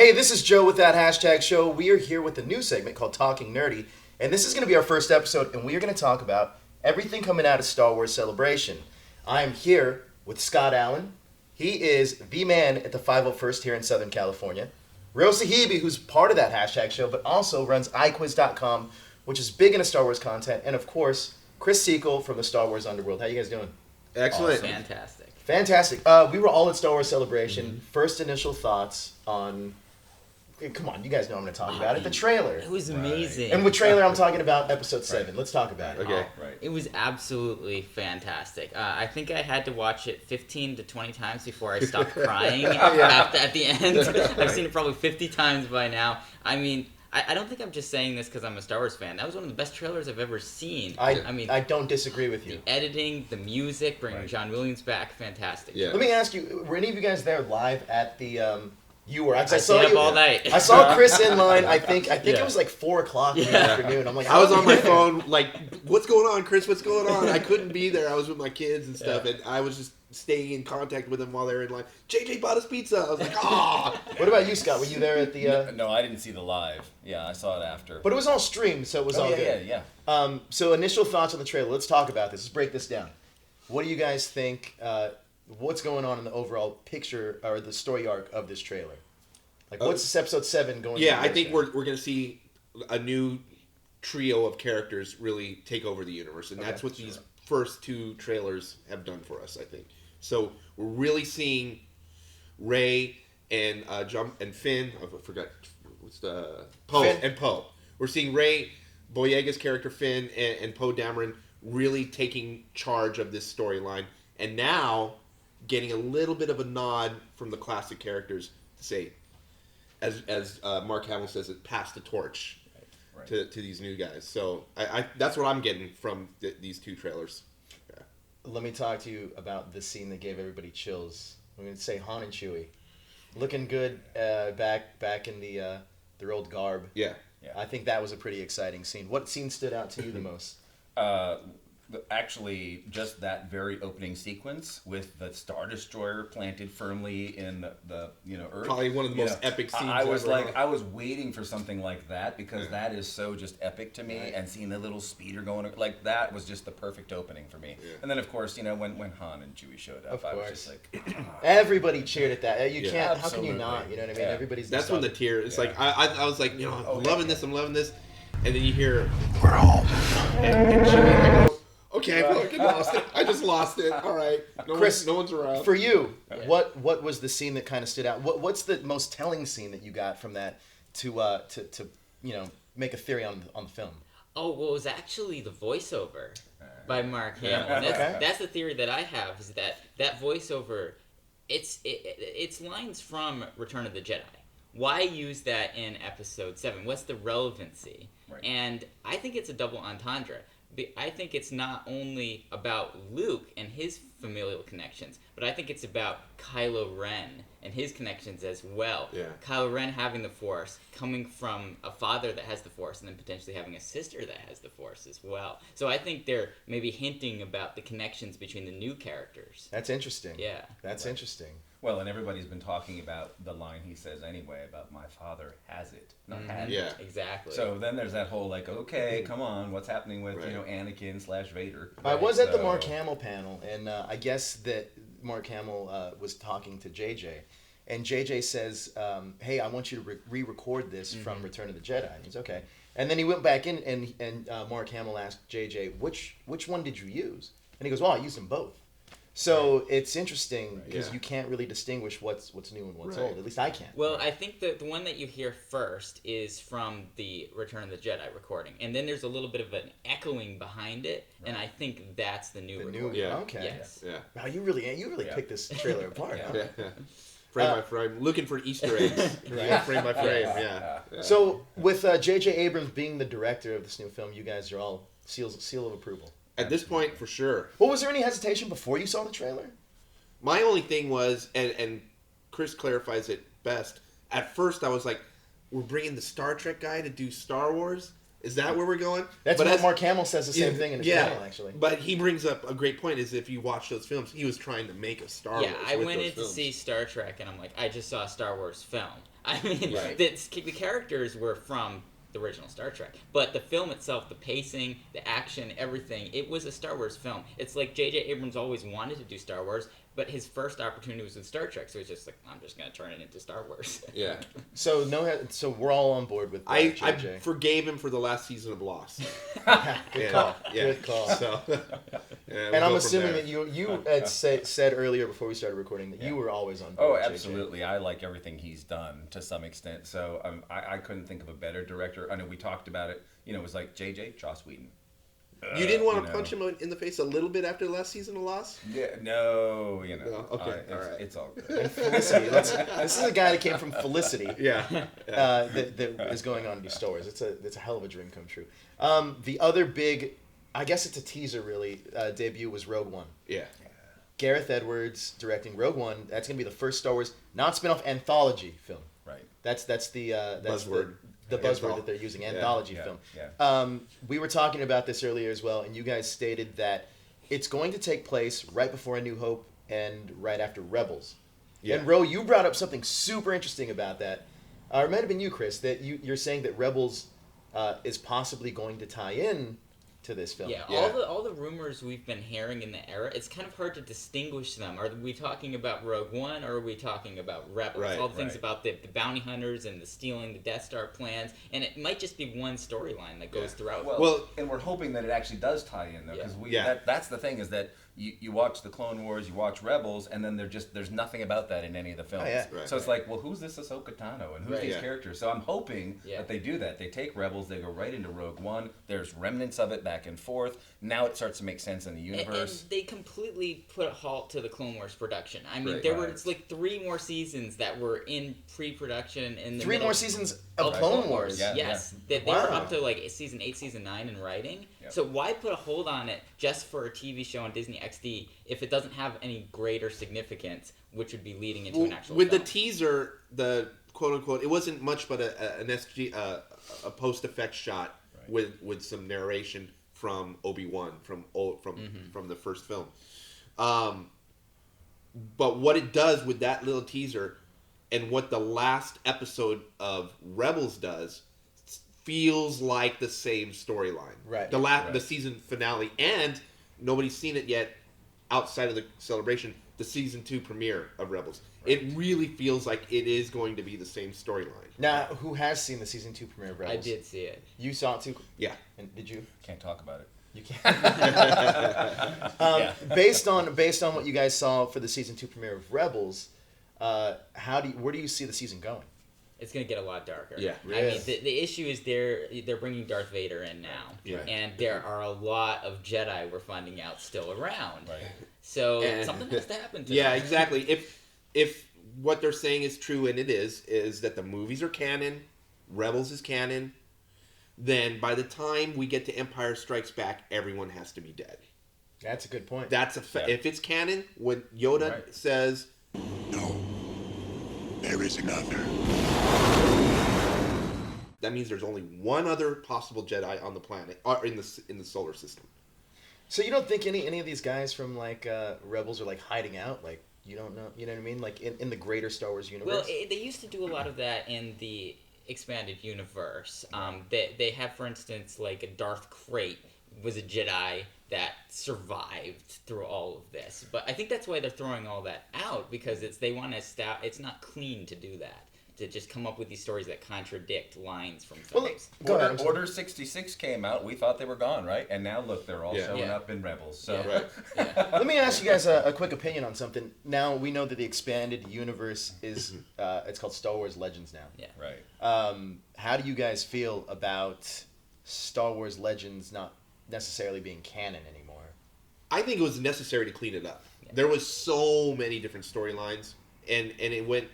Hey, this is Joe with that hashtag show. We are here with a new segment called Talking Nerdy, and this is going to be our first episode, and we are going to talk about everything coming out of Star Wars Celebration. I am here with Scott Allen. He is the man at the 501st here in Southern California. Real Sahebi, who's part of that hashtag show, but also runs iQuiz.com, which is big into Star Wars content, and of course, Chris Seekell from the Star Wars Underworld. How you guys doing? Excellent. Awesome. Fantastic. Fantastic. We were all at Star Wars Celebration. Mm-hmm. First initial thoughts on... Come on, you guys know I'm going to talk about it. The trailer. It was amazing. Right. And with trailer, I'm talking about Episode 7. Right. Let's talk about it. Okay. Right. It was absolutely fantastic. I think I had to watch it 15 to 20 times before I stopped crying at the end. I've seen it probably 50 times by now. I mean... I don't think I'm just saying this because I'm a Star Wars fan. That was one of the best trailers I've ever seen. I don't disagree with you. The editing, the music, bringing John Williams back, fantastic. Yeah. Let me ask you, were any of you guys there live at the... You were. I stayed up all night. I saw Chris in line. I think it was like 4 o'clock in the afternoon. I'm like, I was on my phone, like, what's going on, Chris? What's going on? I couldn't be there. I was with my kids and stuff, and I was just staying in contact with them while they were in line. JJ bought us pizza. I was like, ah. What about you, Scott? Were you there at the? No, I didn't see the live. Yeah, I saw it after. But it was all streamed, so it was all good. Yeah. So initial thoughts on the trailer. Let's talk about this. Let's break this down. What do you guys think? What's going on in the overall picture or the story arc of this trailer? Like, what's Episode 7 going on? Yeah, I think we're going to see a new trio of characters really take over the universe, and that's what these first 2 trailers have done for us, I think. So we're really seeing Rey and Finn. I forgot what's the Poe and Poe. We're seeing Rey, Boyega's character Finn, and Poe Dameron really taking charge of this storyline, and now getting a little bit of a nod from the classic characters to say, as Mark Hamill says, it passed the torch to these new guys. So I that's what I'm getting from these 2 trailers. Yeah. Let me talk to you about the scene that gave everybody chills. I'm going to say Han and Chewie, looking good back in their old garb. Yeah. I think that was a pretty exciting scene. What scene stood out to you the most? Actually, just that very opening sequence with the Star Destroyer planted firmly in the Earth. Probably one of the most epic scenes. I was waiting for something like that because that is so just epic to me, and seeing the little speeder going like that was just the perfect opening for me. Yeah. And then of course, when Han and Chewie showed up, I was just like, everybody cheered at that. You can't. How can you not? You know what I mean? Everybody's. That's when the tear. It's like I was like, I'm loving this, and then you hear we're home. And Chewie, okay, I lost it. I just lost it. All right, Chris, no one's around. For you, what was the scene that kind of stood out? What's the most telling scene that you got from that to make a theory on the film? Oh, well, it was actually the voiceover by Mark Hamill. That's the theory that I have, is that voiceover, it's lines from Return of the Jedi. Why use that in Episode 7? What's the relevancy? Right. And I think it's a double entendre. I think it's not only about Luke and his familial connections, but I think it's about Kylo Ren and his connections as well. Yeah. Kylo Ren having the Force, coming from a father that has the Force, and then potentially having a sister that has the Force as well. So I think they're maybe hinting about the connections between the new characters. That's interesting. Yeah. That's interesting. Well, and everybody's been talking about the line he says anyway about my father has it, not had it. Yeah, exactly. So then there's that whole okay, come on, what's happening with Anakin / Vader? I was at the Mark Hamill panel, and I guess that Mark Hamill was talking to JJ, and JJ says, "Hey, I want you to re-record this from Return of the Jedi." And he's okay, and then he went back in, and Mark Hamill asked JJ, "Which one did you use?" And he goes, "Well, I used them both." So it's interesting because you can't really distinguish what's new and what's old. At least I can't. Well, I think the one that you hear first is from the Return of the Jedi recording, and then there's a little bit of an echoing behind it, and I think that's the new recording. Okay. Yes. Yeah. Wow, you really picked this trailer apart. Yeah. Frame by frame, looking for Easter eggs. Frame by frame. Yeah. So with J.J. Abrams being the director of this new film, you guys are all seal of approval. At this point, for sure. Well, was there any hesitation before you saw the trailer? My only thing was, and Chris clarifies it best, at first I was like, we're bringing the Star Trek guy to do Star Wars? Is that where we're going? That's what Mark Hamill says the same thing in his panel, actually. But he brings up a great point, is if you watch those films, he was trying to make a Star Wars. Yeah, I went in to see Star Trek, and I'm like, I just saw a Star Wars film. I mean, Right. the characters were from the original Star Trek, but the film itself, the pacing, the action, everything, it was a Star Wars film. It's like J.J. Abrams always wanted to do Star Wars, but his first opportunity was with Star Trek, so he's just like, I'm just going to turn it into Star Wars. Yeah. So we're all on board with I JJ. forgave him for the last season of Lost. Good call. Yeah. Good call. So, And I'm assuming that you had said earlier before we started recording that you were always on board Oh, with JJ. absolutely. I like everything he's done to some extent. So I couldn't think of a better director. I know we talked about it. You know, it was like JJ, Joss Whedon. You didn't want to punch him in the face a little bit after the last season of Lost? Yeah, no, you know. No? Okay, it's, all right. it's all good. And Felicity. This is a guy that came from Felicity. Yeah. That is going on to do Star Wars. It's a hell of a dream come true. The other big, I guess it's a teaser really, debut was Rogue One. Yeah. Gareth Edwards directing Rogue One. That's going to be the first Star Wars non-spin-off anthology film. Right. That's the Buzzword. The buzzword that they're using, anthology yeah, film. yeah. We were talking about this earlier as well, and you guys stated that it's going to take place right before A New Hope and right after Rebels. Yeah. And Ro, you brought up something super interesting about that. Or it might have been you, Chris, that you're saying that Rebels is possibly going to tie in to this film. Yeah, all the rumors we've been hearing in the era, it's kind of hard to distinguish them. Are we talking about Rogue One or are we talking about Rebels? Right, all the things right. about the bounty hunters and the stealing the Death Star plans, and it might just be one storyline that goes throughout. Well, and we're hoping that it actually does tie in, though, because Yeah. that's the thing is that you watch the Clone Wars, you watch Rebels, and then there's nothing about that in any of the films. Oh, yeah. Right. So it's like, well, who's this Ahsoka Tano, and who's Right. these Yeah. characters? So I'm hoping that they do that. They take Rebels, they go right into Rogue One. There's remnants of it back and forth. Now it starts to make sense in the universe. And they completely put a halt to the Clone Wars production. I mean, Right. there were it's like 3 more seasons that were in pre-production. In the 3 middle more seasons of Clone Wars. Yeah. Yes, they were up to like season 8, season 9 in writing. Yep. So why put a hold on it just for a TV show on Disney XD if it doesn't have any greater significance, which would be leading into an actual with film? the teaser, the quote unquote, it wasn't much but a post effect shot with some narration from Obi-Wan from the first film. But what it does with that little teaser and what the last episode of Rebels does feels like the same storyline. Right. The season finale, and nobody's seen it yet outside of the celebration, the season 2 premiere of Rebels. Right. It really feels like it is going to be the same storyline. Now, who has seen the season 2 premiere of Rebels? I did see it. You saw it too? Yeah. And did you? Can't talk about it. You can't. Based on what you guys saw for the season 2 premiere of Rebels, where do you see the season going? It's going to get a lot darker. Yeah. I mean, the issue is they're bringing Darth Vader in now. Yeah. And there are a lot of Jedi we're finding out still around. Right. So And- something has to happen to Yeah, them. exactly. If what they're saying is true, and it is that the movies are canon, Rebels is canon, then by the time we get to Empire Strikes Back, everyone has to be dead. That's a good point. That's if it's canon, when Yoda says, No, there is another. that means there's only one other possible Jedi on the planet, or in the solar system. So you don't think any of these guys from like Rebels are like hiding out? Like you don't know, you know what I mean? Like in the greater Star Wars universe. Well, they used to do a lot of that in the expanded universe. They have, for instance, like a Darth Krayt was a Jedi that survived through all of this. But I think that's why they're throwing all that out, because they want to stop. It's not clean to do that. To just come up with these stories that contradict lines from films. Go ahead. Order 66 came out. We thought they were gone, right? And now look, they're all showing Yeah. up in Rebels. So Yeah. Let me ask you guys a quick opinion on something. Now we know that the expanded universe is it's called Star Wars Legends now. Yeah. right. How do you guys feel about Star Wars Legends not necessarily being canon anymore? I think it was necessary to clean it up. Yeah. There was so many different storylines, and it went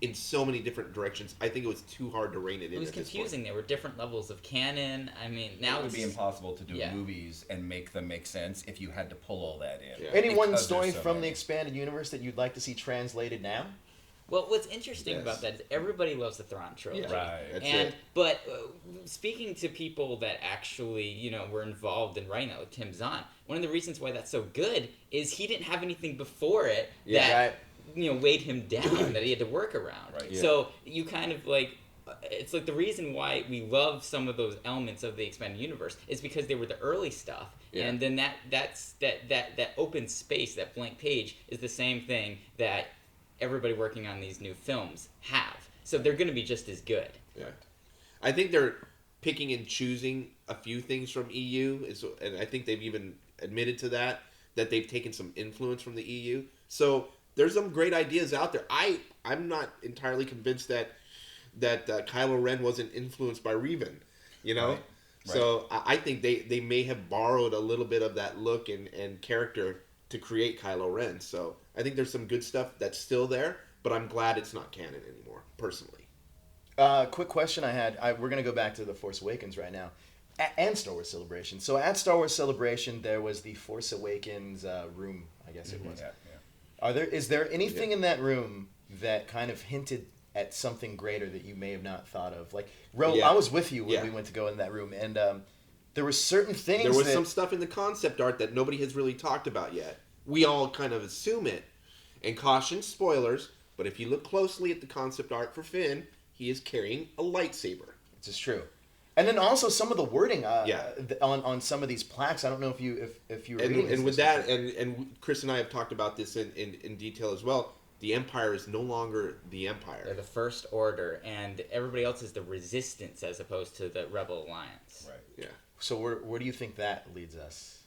in so many different directions. I think it was too hard to rein it in. It was confusing. There were different levels of canon. I mean, now it would be impossible to do Yeah. movies and make them make sense if you had to pull all that in. Yeah. Any one Because story there's so from the many. expanded universe that you'd like to see translated now? Well, what's interesting Yes. about that is everybody loves the Thrawn trilogy. Yeah. Right. That's And it. but speaking to people that actually were involved in writing that, like Tim Zahn, one of the reasons why that's so good is he didn't have anything before it Yeah. that Right. weighed him down that he had to work around. Right. Yeah. So you kind of like, it's like the reason why we love some of those elements of the expanded universe is because they were the early stuff, and then that open space, that blank page, is the same thing that everybody working on these new films have. So they're going to be just as good. Yeah, I think they're picking and choosing a few things from EU, and I think they've even admitted to that they've taken some influence from the EU. So there's some great ideas out there. I'm not entirely convinced that Kylo Ren wasn't influenced by Revan, Right. So I think they may have borrowed a little bit of that look and character to create Kylo Ren. So I think there's some good stuff that's still there, but I'm glad it's not canon anymore, personally. Quick question I had. We're going to go back to the Force Awakens right now. And Star Wars Celebration. So at Star Wars Celebration, there was the Force Awakens room, I guess it was. Yeah. Is there anything in that room that kind of hinted at something greater that you may have not thought of? Like, I was with you when we went to go in that room, and there were certain things. There was some stuff in the concept art that nobody has really talked about yet. We all kind of assume it, and caution spoilers. But if you look closely at the concept art for Finn, he is carrying a lightsaber. This is true. And then also some of the wording on some of these plaques. I don't know if you were reading this. And with that, and Chris and I have talked about this in detail as well. The Empire is no longer the Empire. They're the First Order, and everybody else is the Resistance as opposed to the Rebel Alliance. Right. Yeah. So where do you think that leads us?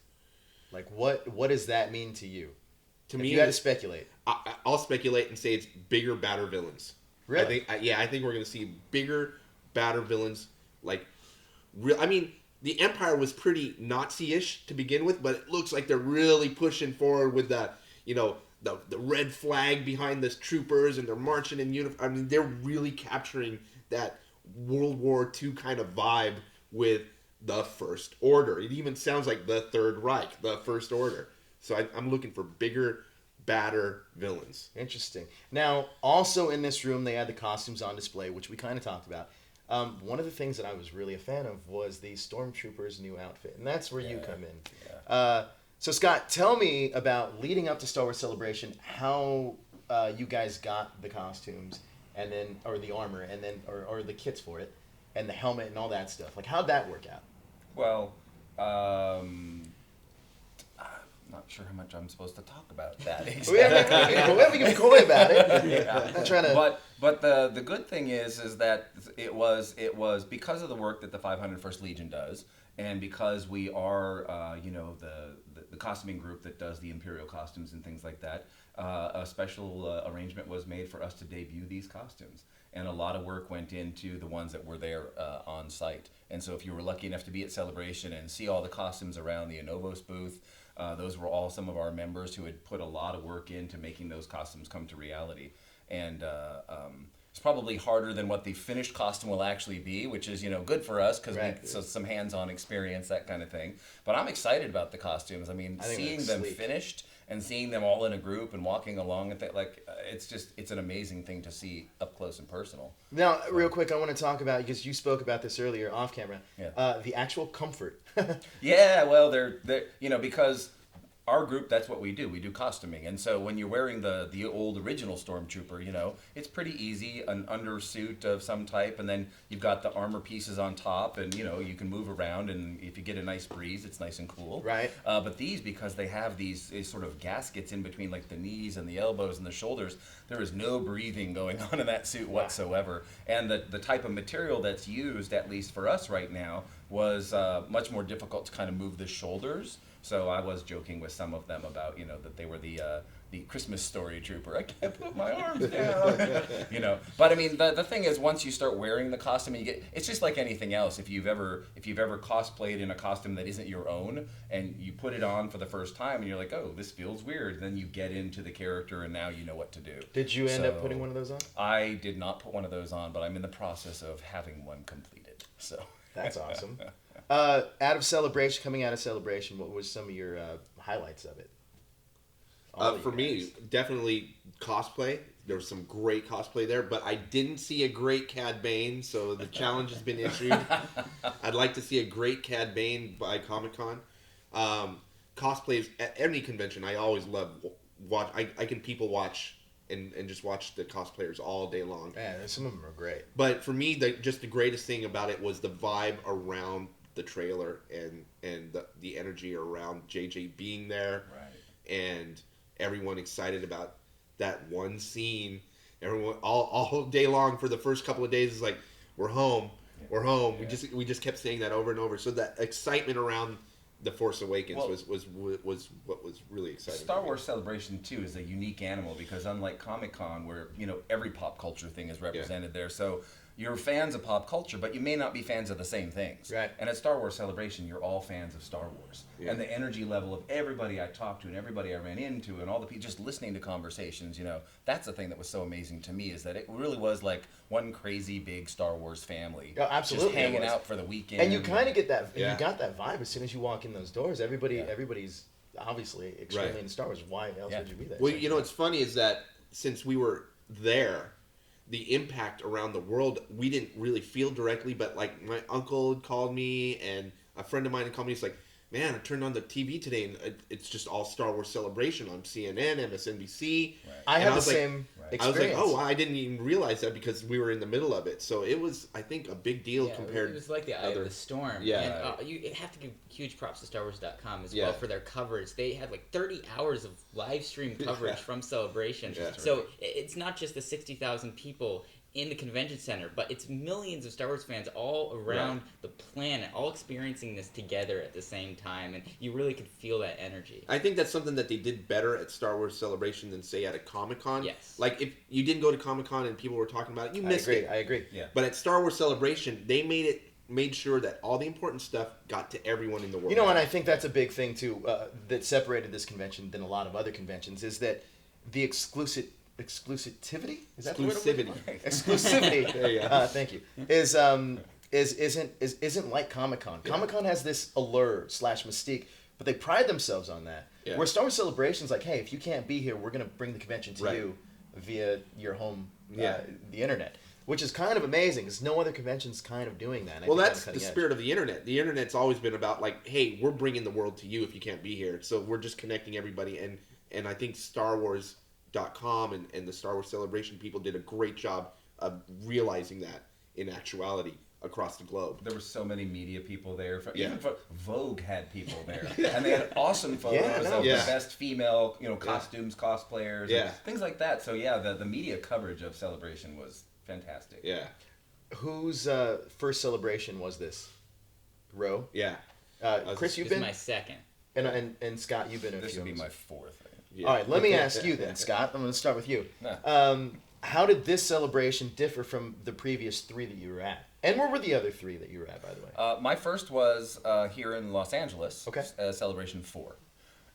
Like, what does that mean to you? To me, you had to speculate. I'll speculate and say it's bigger, badder villains. Really? I think we're going to see bigger, badder villains. Like, the Empire was pretty Nazi-ish to begin with, but it looks like they're really pushing forward with the red flag behind the troopers, and they're marching in uniform. I mean, they're really capturing that World War II kind of vibe with the First Order. It even sounds like the Third Reich, the First Order. So I'm looking for bigger, badder villains. Interesting. Now, also in this room, they had the costumes on display, which we kind of talked about. One of the things that I was really a fan of was the Stormtrooper's new outfit, and that's where you come in. Yeah. So, Scott, tell me about leading up to Star Wars Celebration, how you guys got the costumes, and then, or the armor, and then, or the kits for it, and the helmet and all that stuff. Like, how'd that work out? Well, I'm not sure how much I'm supposed to talk about that. We can be coy about it. Yeah. I'm trying to. But the good thing is that it was because of the work that the 501st Legion does, and because we are the costuming group that does the Imperial costumes and things like that, a special arrangement was made for us to debut these costumes. And a lot of work went into the ones that were there on site. And so if you were lucky enough to be at Celebration and see all the costumes around the Anovos booth, those were all some of our members who had put a lot of work into making those costumes come to reality. And it's probably harder than what the finished costume will actually be, which is good for us because so some hands-on experience, that kind of thing. But I'm excited about the costumes. I mean, seeing them finished and seeing them all in a group and walking along with it, it's an amazing thing to see up close and personal. Now, real quick, I want to talk about, because you spoke about this earlier off camera, the actual comfort. Yeah, well, they're because our group, that's what we do. We do costuming. And so when you're wearing the old original Stormtrooper, it's pretty easy, an undersuit of some type, and then you've got the armor pieces on top, and, you can move around, and if you get a nice breeze, it's nice and cool. Right. But these, because they have these sort of gaskets in between, like the knees and the elbows and the shoulders, there is no breathing going on in that suit whatsoever. And the type of material that's used, at least for us right now, was much more difficult to kind of move the shoulders. So I was joking with some of them about, that they were the Christmas Story Trooper. I can't put my arms down, But I mean, the thing is, once you start wearing the costume, it's just like anything else. If you've ever cosplayed in a costume that isn't your own, and you put it on for the first time, and you're like, oh, this feels weird. Then you get into the character, and now you know what to do. Did you end up putting one of those on? I did not put one of those on, but I'm in the process of having one completed. So that's awesome. Coming out of Celebration, what was some of your highlights of it? For me, definitely cosplay. There was some great cosplay there, but I didn't see a great Cad Bane, so the challenge has been issued. I'd like to see a great Cad Bane by Comic-Con. Cosplays at any convention, I always love watch. I can people watch and just watch the cosplayers all day long. Yeah, some of them are great. But for me, the greatest thing about it was the vibe around the trailer and the energy around JJ being there, Right. and everyone excited about that one scene. Everyone all day long for the first couple of days is like, we're home, we're home. Yeah. We just kept saying that over and over. So that excitement around the Force Awakens was what was really exciting. Star Wars Celebration too is a unique animal because unlike Comic-Con, where every pop culture thing is represented there, so you're fans of pop culture, but you may not be fans of the same things. Right. And at Star Wars Celebration, you're all fans of Star Wars. Yeah. And the energy level of everybody I talked to and everybody I ran into and all the people just listening to conversations, that's the thing that was so amazing to me is that it really was like one crazy big Star Wars family. Oh, absolutely. Just hanging out for the weekend. And you kind of get that. Yeah. You got that vibe as soon as you walk in those doors. Everybody's obviously extremely Right. into Star Wars. Why else Yeah. would you be there? Well, what's funny is that since we were there, the impact around the world we didn't really feel directly, but like my uncle had called me and a friend of mine had called me. He's like, man, I turned on the TV today and it's just all Star Wars Celebration on CNN, MSNBC. Right. I And have I the was like- same I was experience. like, oh, I didn't even realize that because we were in the middle of it. So it was, I think, a big deal Yeah, compared it was like the eye other- of the storm. Yeah. And you have to give huge props to StarWars.com as Yeah. well for their coverage. They had like 30 hours of live stream coverage from Celebration. Yeah. So it's not just the 60,000 people in the convention center, but it's millions of Star Wars fans all around the planet, all experiencing this together at the same time, and you really could feel that energy. I think that's something that they did better at Star Wars Celebration than, say, at a Comic-Con. Yes. Like, if you didn't go to Comic-Con and people were talking about it, you missed it. I agree. Yeah. But at Star Wars Celebration, they made sure that all the important stuff got to everyone in the world. And I think that's a big thing too that separated this convention than a lot of other conventions is that the exclusivity is that the word I'm looking for? Exclusivity. There you go. Thank you. Isn't like Comic-Con. Yeah. Comic-Con has this allure / mystique, but they pride themselves on that. Yeah. Where Star Wars Celebration's like, hey, if you can't be here, we're gonna bring the convention to Right. you via your home, Yeah. the internet. Which is kind of amazing, because no other convention's kind of doing that. And I Well, think that's the cutting edge. spirit of the internet. The internet's always been about, like, hey, we're bringing the world to you if you can't be here. So we're just connecting everybody. And I think StarWars.com and the Star Wars Celebration people did a great job of realizing that in actuality across the globe. There were so many media people there. Yeah. Even Vogue had people there, and they had awesome photos of Yeah. the best female, costumes, cosplayers, Yeah. and things like that. So yeah, the media coverage of Celebration was fantastic. Yeah. Whose first celebration was this? Ro? Yeah. Chris, you've This is been? my second. And Scott, you've been in a This few would be of my them. fourth. Yeah. All right, let me ask you then, Scott. I'm going to start with you. Yeah. How did this celebration differ from the previous three that you were at? And where were the other three that you were at, by the way? My first was here in Los Angeles. Okay. Celebration 4.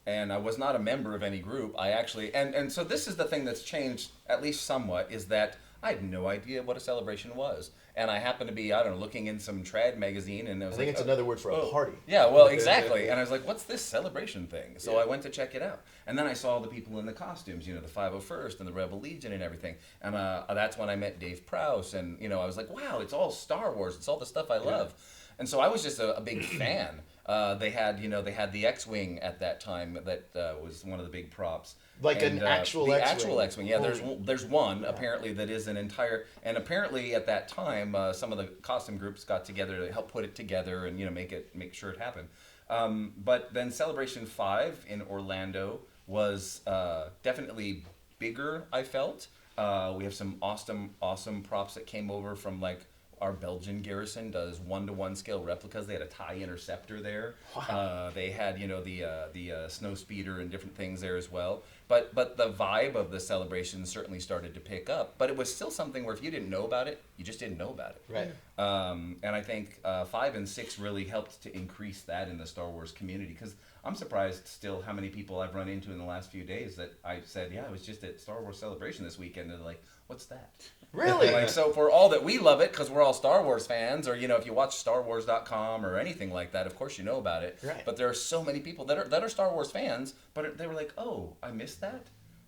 And I was not a member of any group. I actually, and so this is the thing that's changed, at least somewhat, is that I had no idea what a celebration was. And I happened to be, I don't know, looking in some trad magazine, and I was I think like, it's another word for a party. Yeah, well, exactly. And I was like, what's this celebration thing? So Yeah. I went to check it out. And then I saw the people in the costumes, the 501st and the Rebel Legion and everything. And that's when I met Dave Prowse. And, I was like, wow, it's all Star Wars. It's all the stuff I love. And so I was just a big fan. They had the X-Wing at that time that was one of the big props. Like And, an actual the X-Wing. actual X-Wing. Yeah, Holy- there's one apparently that is an entire, and apparently at that time some of the costume groups got together to help put it together and make sure it happened. But then Celebration 5 in Orlando was definitely bigger. I felt we have some awesome props that came over from like. Our Belgian Garrison does 1-to-1 scale replicas. They had a TIE interceptor there. Wow. They had the snow speeder and different things there as well. But the vibe of the celebration certainly started to pick up. But it was still something where if you didn't know about it, you just didn't know about it. Right. And I think 5 and 6 really helped to increase that in the Star Wars community, because I'm surprised still how many people I've run into in the last few days that I said, yeah, I was just at Star Wars Celebration this weekend, and they're like, what's that? Really? Like, so for all that we love it because we're all Star Wars fans, or if you watch StarWars.com or anything like that, of course you know about it. Right. But there are so many people that are Star Wars fans, but they were like, oh, I missed that.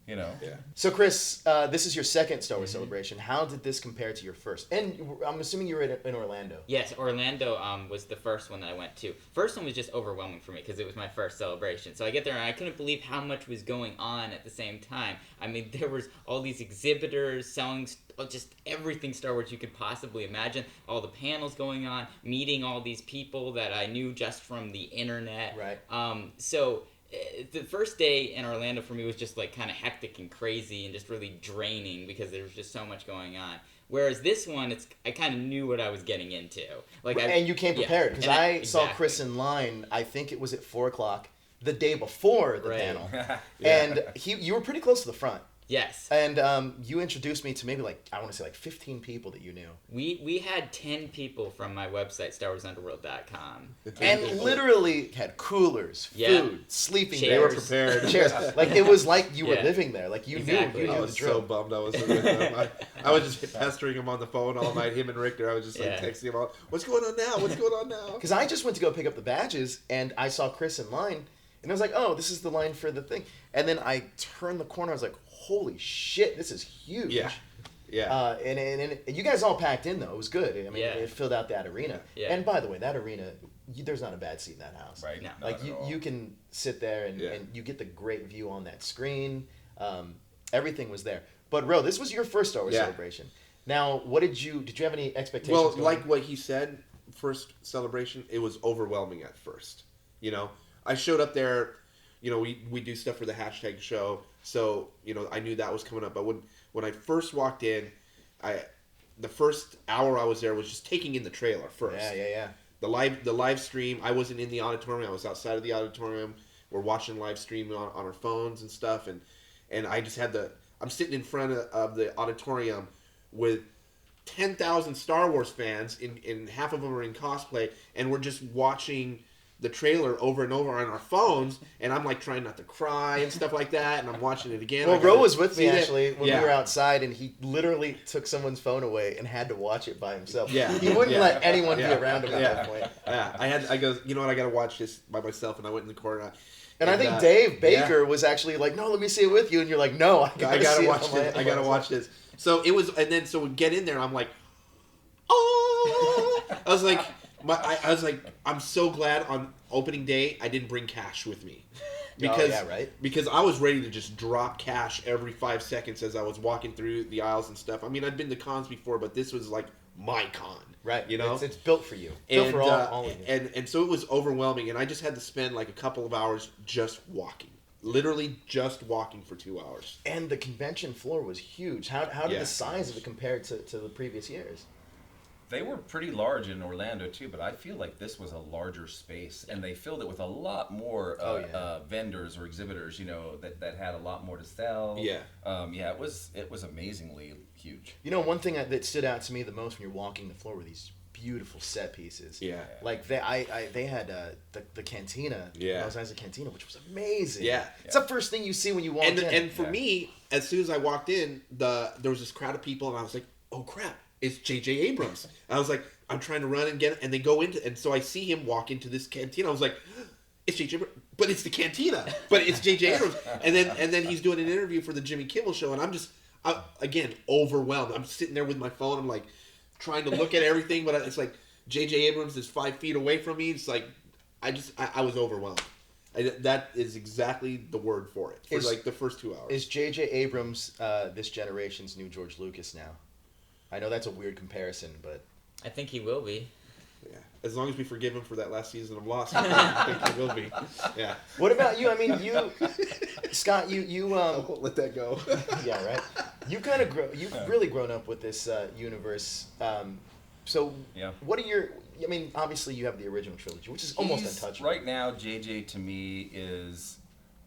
You know. Yeah. So, Chris, this is your second Star Wars celebration. How did this compare to your first? And I'm assuming you were in Orlando. Yes, Orlando was the first one that I went to. First one was just overwhelming for me because it was my first celebration. So I get there and I couldn't believe how much was going on at the same time. I mean, there was all these exhibitors selling just everything Star Wars you could possibly imagine. All the panels going on, meeting all these people that I knew just from the internet. Right. So the first day in Orlando for me was just like kind of hectic and crazy and just really draining because there was just so much going on. Whereas this one, I kind of knew what I was getting into. And you came prepared because I saw Chris in line. I think it was at 4:00 the day before the panel, and you were pretty close to the front. Yes. And you introduced me to maybe 15 people that you knew. We had 10 people from my website, StarWarsUnderworld.com. And literally had coolers, food, sleeping They were bags, prepared. chairs. It was like you were living there. You knew I was the drill. so bummed I wasn't with them. I was just pestering him on the phone all night, him and Richter. I was just texting him all, what's going on now? What's going on now? Because I just went to go pick up the badges, and I saw Chris in line, and I was like, oh, this is the line for the thing. And then I turned the corner, I was like, holy shit, this is huge. Yeah. And you guys all packed in, though. It was good. I mean, it filled out that arena. Yeah. And by the way, that arena, there's not a bad seat in that house. Right. No. You can sit there and you get the great view on that screen. Everything was there. But Ro, this was your first Star Wars celebration. Now, did you have any expectations? Well, like what he said, first celebration, it was overwhelming at first. I showed up there, we do stuff for the hashtag show, so, I knew that was coming up. But when I first walked in, the first hour I was there was just taking in the trailer first. Yeah. The live stream, I wasn't in the auditorium, I was outside of the auditorium. We're watching live stream on our phones and stuff, and I just had I'm sitting in front of the auditorium with 10,000 Star Wars fans, and half of them are in cosplay, and we're just watching the trailer over and over on our phones, and I'm trying not to cry and stuff like that, and I'm watching it again. Well, Ro was with me actually when we were outside, and he literally took someone's phone away and had to watch it by himself. Yeah, he wouldn't let anyone be around him at that point. Yeah, I go, I got to watch this by myself, and I went in the corner. And I think Dave Baker was actually like, "No, let me see it with you," and you're like, "No, I gotta watch this. I gotta watch this." So it was, and then so we get in there, and I'm like, "Oh!" I was like, I'm so glad on opening day I didn't bring cash with me, because I was ready to just drop cash every 5 seconds as I was walking through the aisles and stuff. I mean, I'd been to cons before, but this was like my con, right? It's built for you, built for all of you. And so it was overwhelming, and I just had to spend a couple of hours just walking. Literally just walking for 2 hours. And the convention floor was huge. How did the size of it compare to the previous years? They were pretty large in Orlando too, but I feel like this was a larger space, and they filled it with a lot more vendors or exhibitors, that had a lot more to sell. It was amazingly huge. One thing that stood out to me the most when you're walking the floor were these beautiful set pieces. Yeah. They had the cantina. Yeah. Los Angeles Cantina, which was amazing. Yeah. It's the first thing you see when you walk in. And for me, as soon as I walked in, there was this crowd of people, and I was like, oh crap, it's J.J. Abrams. I was like, I'm trying to run and get it, and they go into, and so I see him walk into this cantina. I was like, it's J.J. Abrams, but it's the cantina, but it's J.J. Abrams. And then he's doing an interview for the Jimmy Kimmel show, and I'm just, again, overwhelmed. I'm sitting there with my phone. I'm like, trying to look at everything, but it's like J.J. Abrams is 5 feet away from me. It's like, I was overwhelmed. That is exactly the word for it. For the first 2 hours. Is J.J. Abrams this generation's new George Lucas now? I know that's a weird comparison, but I think he will be. Yeah, as long as we forgive him for that last season of Lost, I think he will be. Yeah. What about you? I mean, Scott, you I won't let that go. Yeah, right. You kind of you've really grown up with this universe. So what are your? I mean, obviously you have the original trilogy, which is almost untouchable. Right now, JJ to me is,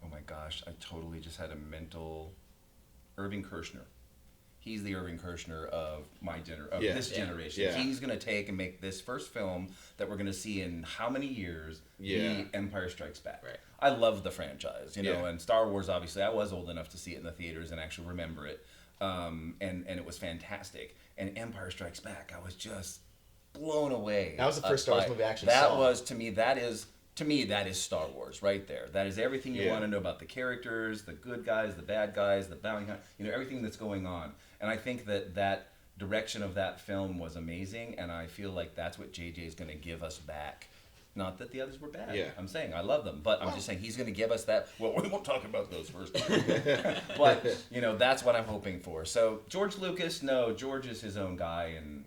oh my gosh, I totally just had a mental. Irving Kershner. He's the Irving Kershner of this generation. Yeah. He's going to take and make this first film that we're going to see in how many years? The Empire Strikes Back. Right. I love the franchise, and Star Wars, obviously, I was old enough to see it in the theaters and actually remember it. And it was fantastic. And Empire Strikes Back, I was just blown away. That was the first Star Wars movie I actually saw. That was, to me, that is to me, that is Star Wars right there. That is everything you want to know about the characters, the good guys, the bad guys, the bounty hunt, everything that's going on. And I think that direction of that film was amazing, and I feel like that's what JJ is going to give us back. Not that the others were bad. I'm saying I love them, but I'm just saying he's going to give us that. Well, we won't talk about those first. But, that's what I'm hoping for. So George Lucas, no, George is his own guy, and,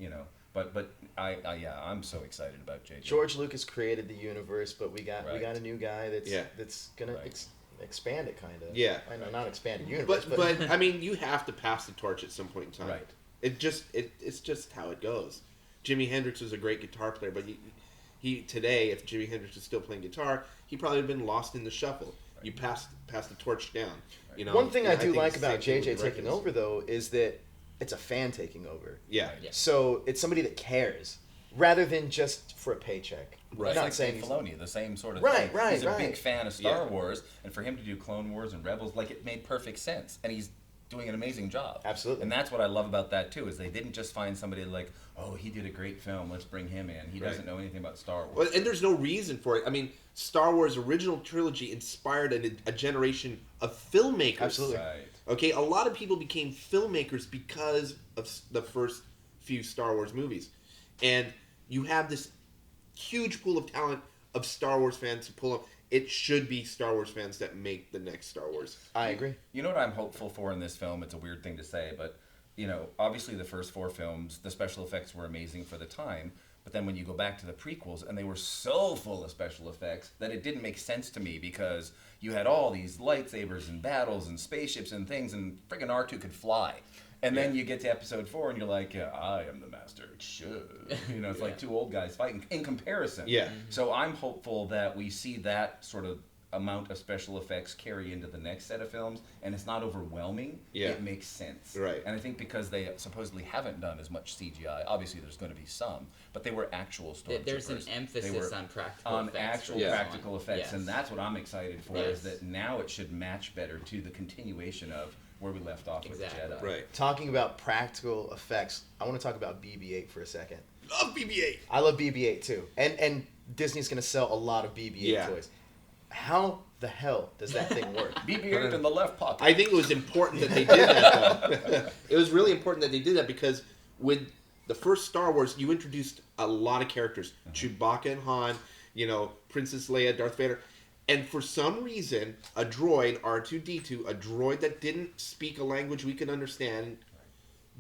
but I'm so excited about JJ. George Lucas created the universe, but we got a new guy that's gonna expand it, kind of. Yeah. I know, not expand the universe, but I mean, you have to pass the torch at some point in time. Right. It's just how it goes. Jimi Hendrix was a great guitar player, but he today, if Jimi Hendrix was still playing guitar, he probably would have been lost in the shuffle. Right. You pass the torch down. Right. One thing I do like about JJ taking over, though, is that it's a fan taking over. Yeah. So it's somebody that cares, rather than just for a paycheck. Right. I'm not like saying Filoni, the same sort of thing. Right. He's a big fan of Star Wars, and for him to do Clone Wars and Rebels, it made perfect sense, and he's doing an amazing job. Absolutely. And that's what I love about that too, is they didn't just find somebody like, oh, he did a great film, let's bring him in. He doesn't know anything about Star Wars. Well, and there's no reason for it. I mean, Star Wars original trilogy inspired a generation of filmmakers. Absolutely. Right. Okay, a lot of people became filmmakers because of the first few Star Wars movies. And you have this huge pool of talent of Star Wars fans to pull up. It should be Star Wars fans that make the next Star Wars. I agree. You know what I'm hopeful for in this film? It's a weird thing to say, but, obviously the first 4 films, the special effects were amazing for the time, but then when you go back to the prequels, and they were so full of special effects that it didn't make sense to me, because you had all these lightsabers and battles and spaceships and things, and friggin' R2 could fly. And then you get to episode 4 and you're like, I am the master. It's like two old guys fighting in comparison. Yeah. So I'm hopeful that we see that sort of amount of special effects carry into the next set of films, and it's not overwhelming. It makes sense. Right. And I think because they supposedly haven't done as much CGI, obviously there's going to be some, but they were actual stormtroopers. There's an emphasis on practical effects. On actual practical effects, and that's what I'm excited for, Yes. is that now it should match better to the continuation of where we left off with Jedi. Right. Talking about practical effects, I want to talk about BB-8 for a second. Love BB-8. I love BB-8 too, and Disney's going to sell a lot of BB-8 toys. How the hell does that thing work? BB-8 in the left pocket. I think it was important that they did that, though. It was really important that they did that, because with the first Star Wars, you introduced a lot of characters. Chewbacca and Han, Princess Leia, Darth Vader. And for some reason, a droid, R2-D2, a droid that didn't speak a language we could understand,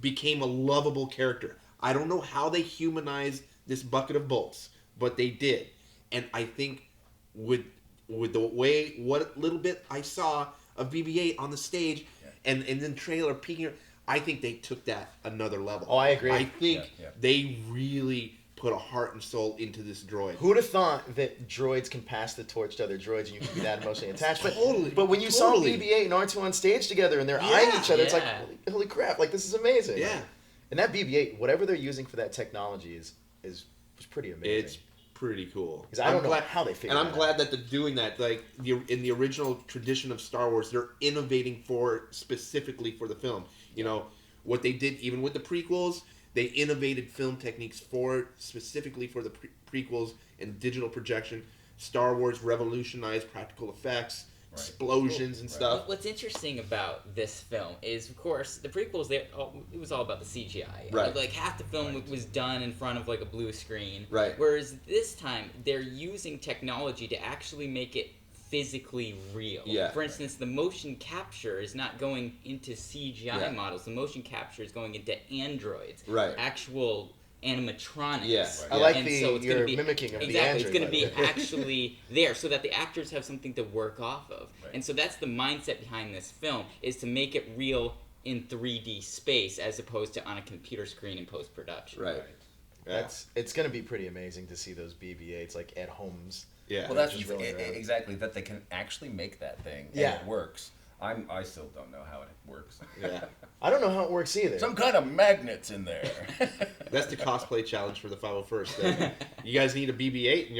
became a lovable character. I don't know how they humanized this bucket of bolts, but they did. And I think with the what little bit I saw of BB-8 on the stage and then trailer peeking, I think they took that another level. Oh, I agree. I think they really put a heart and soul into this droid. Who'd have thought that droids can pass the torch to other droids and you can be that emotionally attached? But, Totally. But when you saw BB-8 and R2 on stage together and they're eyeing each other, it's like, holy crap, this is amazing. Yeah. And that BB-8, whatever they're using for that technology is pretty amazing. It's pretty cool. Because I don't know how they figured it out. And I'm glad that they're doing that. In the original tradition of Star Wars, they're innovating specifically for the film. What they did, even with the prequels, they innovated film techniques specifically for the prequels and digital projection. Star Wars revolutionized practical effects, explosions and stuff. What's interesting about this film is, of course, the prequels, it was all about the CGI. Right. Half the film was done in front of a blue screen. Right. Whereas this time, they're using technology to actually make it physically real. Yeah. For instance, the motion capture is not going into CGI models. The motion capture is going into androids. Right. Actual animatronics. Yeah. I like And your mimicking of the android. It's going to be actually there so that the actors have something to work off of. Right. And so that's the mindset behind this film, is to make it real in 3D space as opposed to on a computer screen in post-production. Right. It's going to be pretty amazing to see those BB-8s at homes. Yeah. Well, that's Just rolling around. exactly, that they can actually make that thing, and Yeah. it works. I still don't know how it works. Yeah. I don't know how it works either. Some kind of magnets in there. That's the cosplay challenge for the 501st. You guys need a BB-8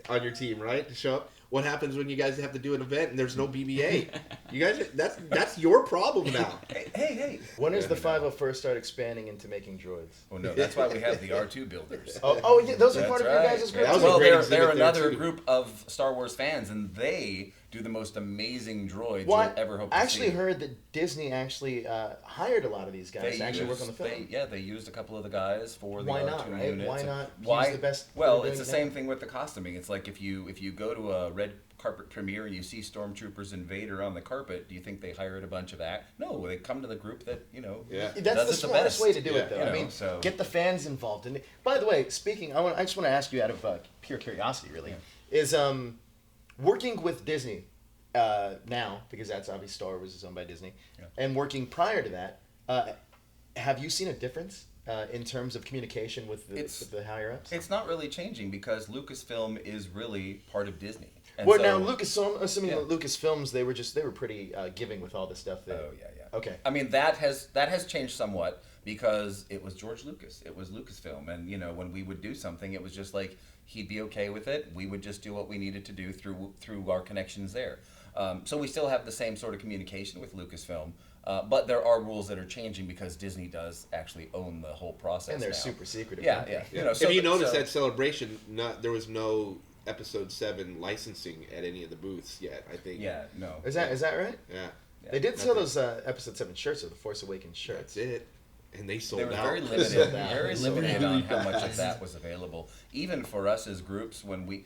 on your team, right, to show up. what happens when you guys have to do an event and there's no BB-8? You guys, that's your problem now. Hey. When does the 501st start expanding into making droids? Oh no, that's why we have the R2 builders. Yeah, those are That's part of right. your guys' group. That was a Well, great they're exhibit there, another too. group of Star Wars fans, and they do the most amazing droids Well, you'll ever hope to I see. actually heard that Disney actually hired a lot of these guys to actually work on the film. They used a couple of the guys for the Why R2 not, right? units. Why not use Why? the best Well, they're it's the doing same thing with the costuming. It's like if you go to a red carpet premiere and you see Stormtroopers and Vader on the carpet, do you think they hired a bunch of No, they come to the group that Yeah. That's does the it smartest best. way to do it, though. You know, I mean, so- get the fans involved. And by the way, speaking, I just want to ask you out of pure curiosity, really, is working with Disney now, because that's obviously Star Wars is owned by Disney, and working prior to that, have you seen a difference in terms of communication with the higher ups? It's not really changing because Lucasfilm is really part of Disney. And Well, so- now Lucas, so I'm assuming Yeah. that Lucasfilms, they were pretty giving with all the stuff. Oh yeah. Okay. I mean that has changed somewhat because it was George Lucas. It was Lucasfilm, and when we would do something, it was just like he'd be okay with it. We would just do what we needed to do through our connections there. So we still have the same sort of communication with Lucasfilm, but there are rules that are changing because Disney does actually own the whole process. And they're now. super secretive. Yeah, aren't they? yeah. If you notice that celebration, there was no Episode 7 licensing at any of the booths yet, I think. Yeah, no. Is that right? Yeah. They did sell those Episode 7 shirts, or the Force Awakens shirts. That's it. And they sold They were out. very limited, very Sold limited out. on how much of that was available. Even for us as groups, when we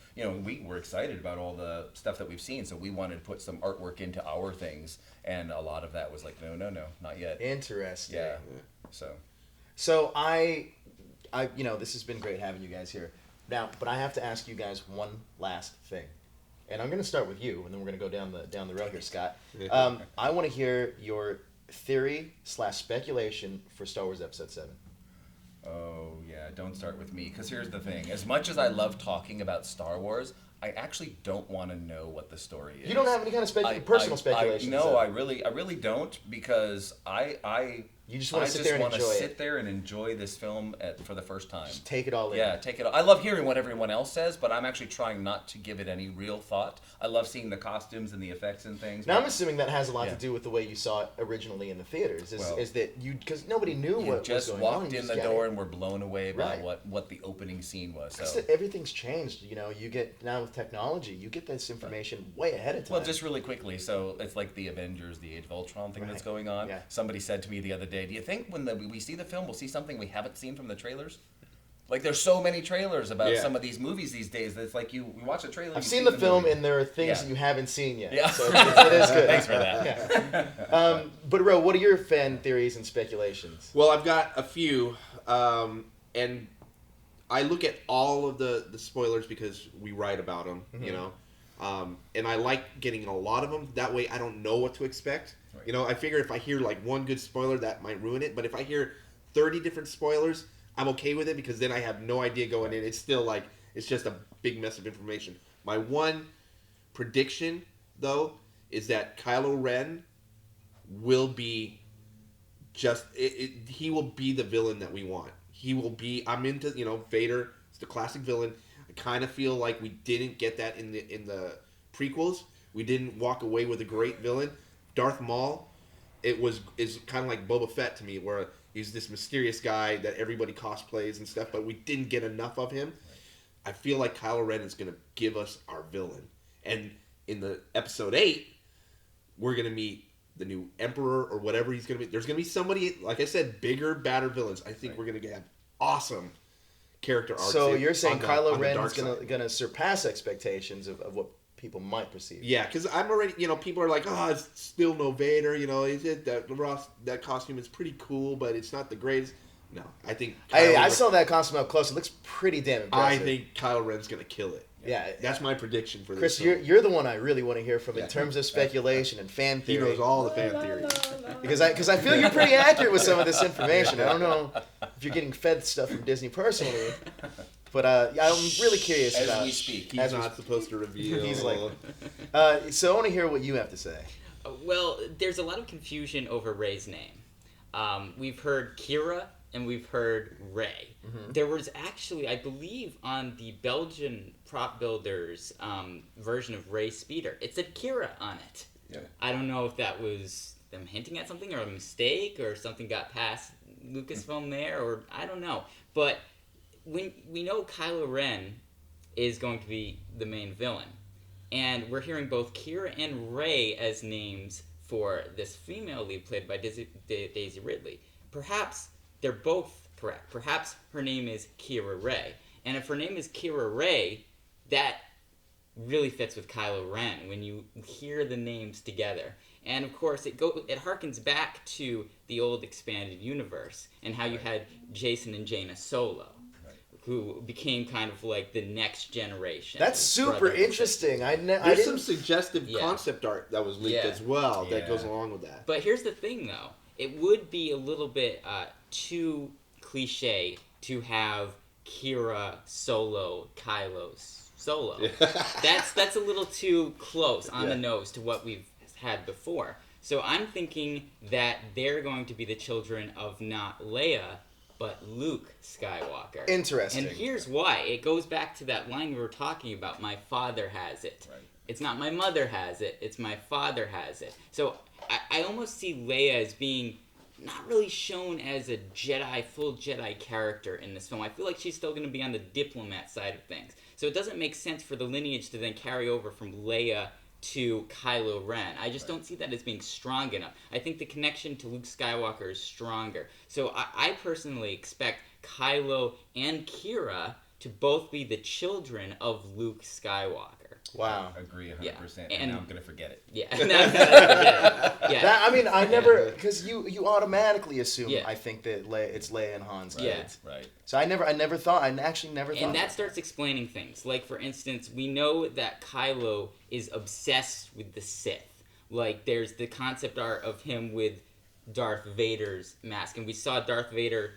were excited about all the stuff that we've seen, so we wanted to put some artwork into our things, and a lot of that was like, no, not yet. Interesting. Yeah. So I this has been great having you guys here. Now, but I have to ask you guys one last thing, and I'm going to start with you, and then we're going to go down the road here, Scott. I want to hear your theory/speculation for Star Wars Episode 7. Oh yeah, don't start with me, because here's the thing: as much as I love talking about Star Wars, I actually don't want to know what the story is. You don't have any kind of personal speculation. No, I really don't, because You just want to sit there and want to enjoy sit it. there and enjoy this film for the first time. Just take it all in. Yeah, take it all. I love hearing what everyone else says, but I'm actually trying not to give it any real thought. I love seeing the costumes and the effects and things. Now I'm assuming that has a lot to do with the way you saw it originally in the theaters. Is that you, because nobody knew what was just going walked on. You in just the got door it. and were blown away by Right. what the opening scene was. Because So everything's changed. You get now with technology, you get this information way ahead of time. well, just really quickly, so it's like the Avengers, the Age of Ultron thing that's going on. Yeah. Somebody said to me the other day, do you think when we see the film, we'll see something we haven't seen from the trailers? Like, there's so many trailers about some of these movies these days that it's like we watch a trailer. I've seen the film, movie. and there are things Yeah. that you haven't seen yet. Yeah. So it is good. Thanks for that. Yeah. But Ro, what are your fan theories and speculations? Well, I've got a few, and I look at all of the spoilers because we write about them, and I like getting a lot of them. That way I don't know what to expect. Right. I figure if I hear like one good spoiler, that might ruin it. But if I hear 30 different spoilers, I'm okay with it because then I have no idea going in. It's still like, it's just a big mess of information. My one prediction, though, is that Kylo Ren will be he will be the villain that we want. He will be, I'm into, Vader is the classic villain. I kind of feel like we didn't get that in the prequels. We didn't walk away with a great villain. Darth Maul, is kind of like Boba Fett to me, where he's this mysterious guy that everybody cosplays and stuff, but we didn't get enough of him. I feel like Kylo Ren is going to give us our villain. And in the Episode 8, we're going to meet the new Emperor or whatever he's going to be. There's going to be somebody, like I said, bigger, badder villains. I think we're going to have awesome character arcs. So you're saying Kylo on the Ren dark is side. going to surpass expectations of what people might perceive. Yeah, because I'm already, people are like, oh, it's still no Vader, that costume is pretty cool, but it's not the greatest. No, I think I saw that costume up close. It looks pretty damn impressive. I think Kylo Ren's going to kill it. Yeah. That's my prediction for Chris, this film. you're the one I really want to hear from in terms of speculation and fan He theory. knows all the fan theories. Because I feel you're pretty accurate with some of this information. I don't know if you're getting fed stuff from Disney personally, but I'm really curious As about. we speak. He's not supposed to reveal. He's like, so I want to hear what you have to say. Well, there's a lot of confusion over Rey's name. We've heard Kira and we've heard Rey. There was actually, I believe, on the Belgian prop builders version of Rey's speeder, it said Kira on it. Yeah. I don't know if that was them hinting at something or a mistake or something got past Lucasfilm there, or I don't know. But when we know Kylo Ren is going to be the main villain, and we're hearing both Kira and Rey as names for this female lead played by Daisy Ridley. Perhaps they're both correct. Perhaps her name is Kira Rey. And if her name is Kira Rey, that really fits with Kylo Ren when you hear the names together. And of course, it harkens back to the old expanded universe and how you had Jason and Jaina Solo, who became kind of like the next generation. That's super interesting. There's some suggestive concept art that was leaked as well that goes along with that. But here's the thing, though. It would be a little bit too cliche to have Kira Solo Kylo's Solo. That's a little too close on the nose to what we've had before. So I'm thinking that they're going to be the children of not Leia, but Luke Skywalker. Interesting. And here's why. It goes back to that line we were talking about, my father has it. Right. It's not my mother has it, it's my father has it. So I almost see Leia as being not really shown as a full Jedi character in this film. I feel like she's still going to be on the diplomat side of things. So it doesn't make sense for the lineage to then carry over from Leia to Kylo Ren. I just don't see that as being strong enough. I think the connection to Luke Skywalker is stronger. So I personally expect Kylo and Kira to both be the children of Luke Skywalker. Wow. Agree 100%. Yeah. And now I'm going to forget it. Yeah. Yeah. I mean, I never, because you automatically assume, I think that it's Leia and Han's kids. Right. So I actually never thought. And that starts explaining things. Like, for instance, we know that Kylo is obsessed with the Sith. Like, there's the concept art of him with Darth Vader's mask. And we saw Darth Vader's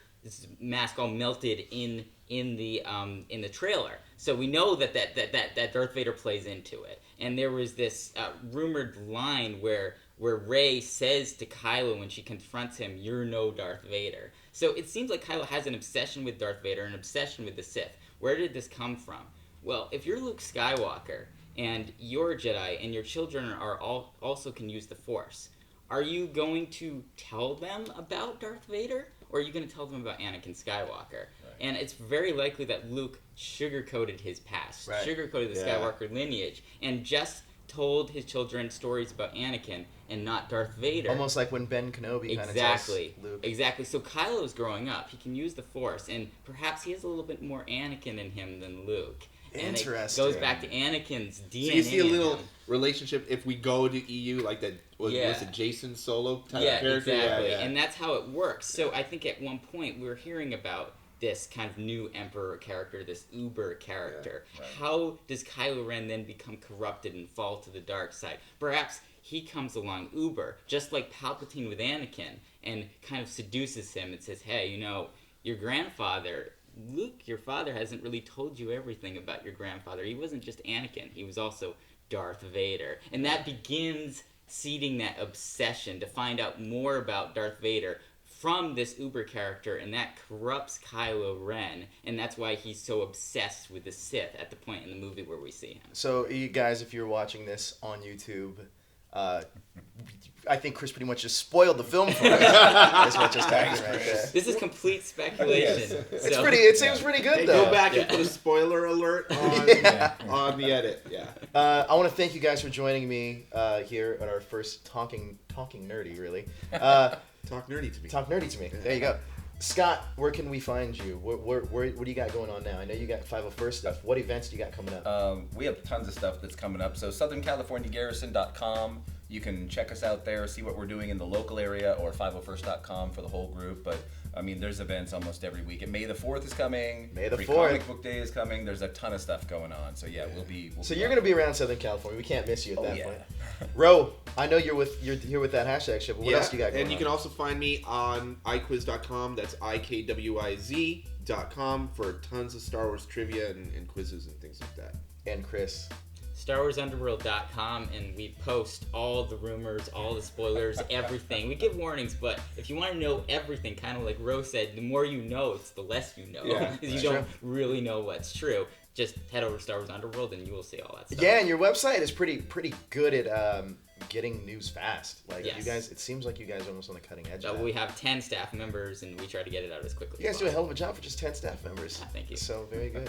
mask all melted in the trailer. So we know that Darth Vader plays into it. And there was this rumored line where Rey says to Kylo when she confronts him, "You're no Darth Vader." So it seems like Kylo has an obsession with Darth Vader, an obsession with the Sith. Where did this come from? Well, if you're Luke Skywalker and you're a Jedi and your children also can use the Force, are you going to tell them about Darth Vader? Or are you going to tell them about Anakin Skywalker? Right. And it's very likely that Luke sugarcoated his past, sugarcoated the Skywalker lineage, and just told his children stories about Anakin and not Darth Vader. Almost like when Ben Kenobi kind of tells Luke. Exactly. So Kylo's growing up. He can use the Force, and perhaps he has a little bit more Anakin in him than Luke. Interesting. And it goes back to Anakin's DNA. So you see a little relationship if we go to EU, like that was it Jason Solo type of character? Exactly. And that's how it works. So I think at one point we were hearing about this kind of new Emperor character, this Uber character. Yeah, right. How does Kylo Ren then become corrupted and fall to the dark side? Perhaps he comes along Uber, just like Palpatine with Anakin, and kind of seduces him and says, "Hey, your grandfather, Luke, your father hasn't really told you everything about your grandfather. He wasn't just Anakin. He was also Darth Vader." And that begins seeding that obsession to find out more about Darth Vader from this Uber character, and that corrupts Kylo Ren, and that's why he's so obsessed with the Sith at the point in the movie where we see him. So, you guys, if you're watching this on YouTube, I think Chris pretty much just spoiled the film for us. That's what just happened right there. This is complete speculation. It seems pretty good, though. Go back and put a spoiler alert on the edit. Yeah. I want to thank you guys for joining me here at our first Talking Nerdy, really. Talk nerdy to me. Talk nerdy to me. There you go. Scott, where can we find you? What do you got going on now? I know you got 501st stuff. What events do you got coming up? We have tons of stuff that's coming up. So SouthernCaliforniaGarrison.com. You can check us out there, see what we're doing in the local area, or 501st.com for the whole group. But I mean, there's events almost every week. And May the 4th is coming. May the 4th. Comic Book Day is coming. There's a ton of stuff going on. So yeah, we'll be. So you're gonna be around Southern California. We can't miss you at that point. Ro, I know you're here with that hashtag shit. But what else do you got going on? And you can also find me on iquiz.com. That's IKWIZ.com for tons of Star Wars trivia and quizzes and things like that. And Chris. StarWarsUnderworld.com, and we post all the rumors, all the spoilers, everything. We give warnings, but if you want to know everything, kind of like Rose said, the more you know, it's the less you know. Yeah, because you don't really know what's true. Just head over to Star Wars Underworld and you will see all that stuff. Yeah, and your website is pretty good at getting news fast. Like Yes. you guys, it seems like you guys are almost on the cutting edge. So of that. we have 10 staff members, and we try to get it out as quickly You guys as do a possible. hell of a job for just 10 staff members. Thank you. So very good.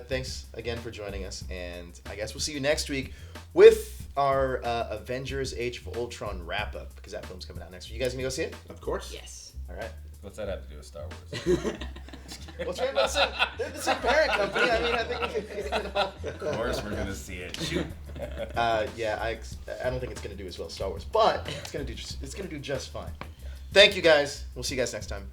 Thanks again for joining us, and I guess we'll see you next week with our Avengers: Age of Ultron wrap up, because that film's coming out next week. You guys gonna go see it? Of course. Yes. All right. What's that have to do with Star Wars? Well, they're the same parent company. I mean, I think we can. Of course, we're gonna see it. Shoot. Yeah, I don't think it's gonna do as well as Star Wars, but it's gonna do just fine. Thank you guys. We'll see you guys next time.